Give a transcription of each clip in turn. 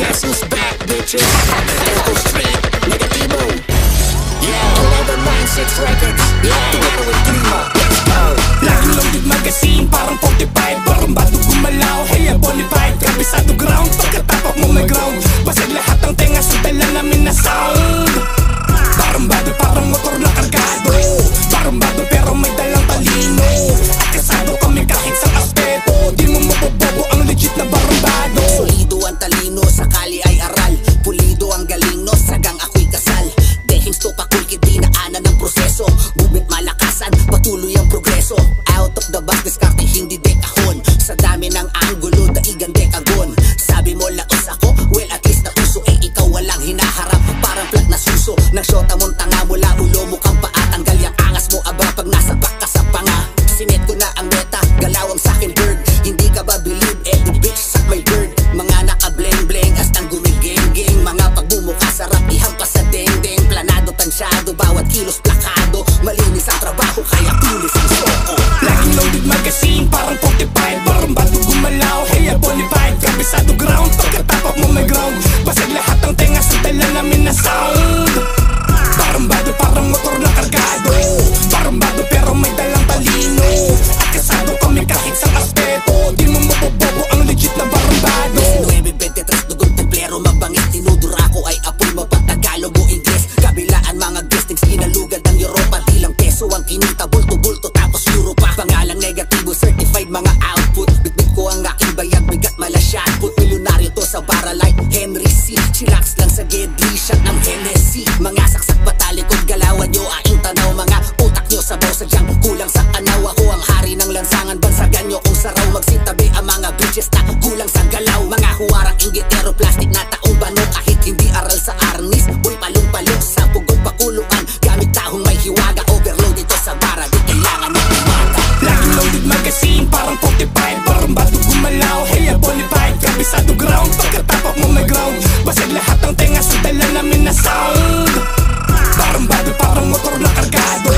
Guess who's back, bitches? Tempo Street, Negativo. Yeah, 1196 Records. Yeah, tuloy with Klima. Let's go. Laging loaded magazine, parang 45. Barumbado gumalaw, hey, abonified. Kabisado ground, pagkatapak mo may ground. Basag lahat ng tenga sa dala namin na sound. Barumbado parang motor na kargado. Barumbado pero may dalang talino. At kasado kami kahit sa aspeto. Di mo mabobobo ang legit na barumbado. Solido ang talino, sakali ay aral. Pulido ang galing, no, sagang ako'y kasal. Dehing stop ako'y kinaanan ng proseso. Movement malakasan, patuloy ang progreso. Out of the box, diskarte hindi dekahon. Sa dami ng anggulo, daigang dekagon. Sabi mo laos ako, well at least nauso. Eh ikaw walang hinaharap, parang plat na suso. Nang syota mong tanga mula ulo mo kang paa. Tanggal yung angas mo abra pag nasa back ka sa panga. Sinet ko na ang meta, galawang sakin bird. Hindi ka ba believe, eh the bitch suck my bird. Mga naka-bleng-bleng, astang gumigeng-geng. Mga pagbumuka sarap, ihampas sa deng-deng. Planado, tansyado, bawat kilos plakado. Malinis ang trabaho, kaya tulis ang soko. Laging loaded magazine, parang 45. Barumbado gumalaw, hey, abonified. Kabisado ground, pagkatapak mo may ground. Basag lahat ng tenga sa dala namin na sound. Barumbado parang motor na kargado. Barumbado pero may dalang talino. At kasado kami kahit sa aspeto. Di mo mabobobo ang legit na barumbado. 923 dugong templero mabangis. Tinudura ko ay apoy mapatagalog o Ingles. Kabilaan mga guestings, inalugad ang Europa. Di lang peso ang kinita, bulto-bulto tapos Europa. Pangalang negatibo, certified mga output. Bitbit ko ang aking bayag, bigat mala shot put. Milyonaryo to sa bara like Henry C. Chillax lang sa gedli, shot ng Hennessy. Mga saksak batalikod, galawan nyo aing tanaw. Mga utak nyo sabaw, sadyang kulang sa anaw. Ako ang hari ng lansangan, bansagan nyo kung saraw. Magsitabi ang mga bitches na kulang sa galaw. Mga huwarang inggitero, plastic na taong bano. Kahit hindi aral sa arnis, boy palong-palong sa pugod pakuluan. Gamit tahong may hiwaga, overload ito sa bara. Di kailangan ng umaga. Laging loaded magazine, parang 45. Barumbado gumalaw, hey, abonified. Kabisado ground, pagkatapak mo may ground. Basag lahat ng tenga sa dala namin na sound. Barumbado parang motor na kargado.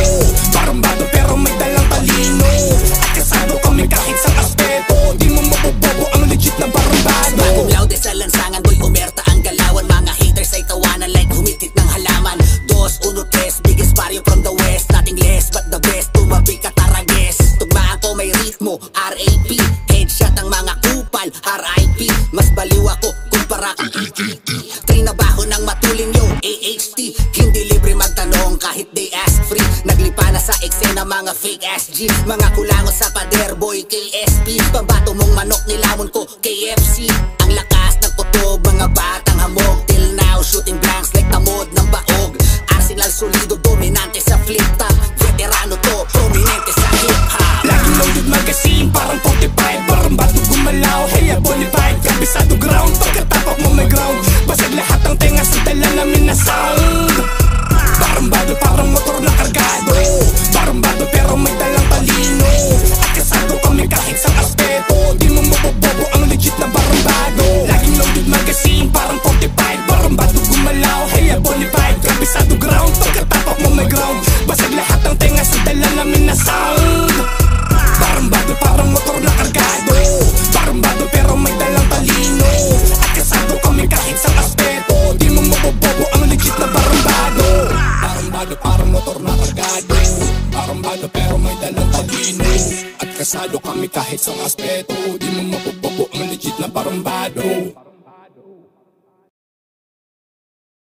Barumbado pero may dalang talino. At kasado kami kahit sa aspeto. Di mo mabobobo ang legit na barumbado. Bagong laude sa lansangan, boy umerta ang galawan. Mga haters ay tawanan like humitit ng halaman. 2-1-3, biggest barrio from the west. Nothing less but the best, tumabi ka tarages. Tugmaan ko may ritmo, RAP. Headshot ang mga kupal, RIP. Mas baliw ako kumpara kang ETT. Trinabaho ng matuling yo, AHT. Hindi libre magtanong kahit they ask free. Naglipa na sa eksena mga fake ass G. Mga kulangot sa pader boy KSP. Pambato mong manok nilamon ko KFC. Ang lakas ng kutob, mga batang hamog. Till now shooting blanks like tamod ng baog. Arsenal solido, dominante sa flip top. Veterano to, prominente sa hip hop. Laging loaded magazine, parang 45. Barumbado gumalaw, hey, abonified. Kabisado ground, pagkatapak mo may ground. Basag lahat ng tenga sa dala namin na sound. Barumbado parang motor na kargado. Barumbado pero may dalang talino. At kasado kami kahit sa aspeto. Di mo mabobobo ang legit na barumbado. Laging loaded magazine, parang 45. Barumbado gumalaw, hey, abonified. Kabisado ground, pagkatapak mo may ground. Basag lahat ng tenga sa dala namin na sound. Barumbado parang motor na kargado. Barumbado pero may dalang talino. At kasado kami kahit sa aspeto. Di mo mabobobo ang legit na barumbado. Barumbado parang motor na kargado. Barumbado pero may dalang talino. At kasado kami kahit sa aspeto. Di mo mabobobo ang legit na barumbado.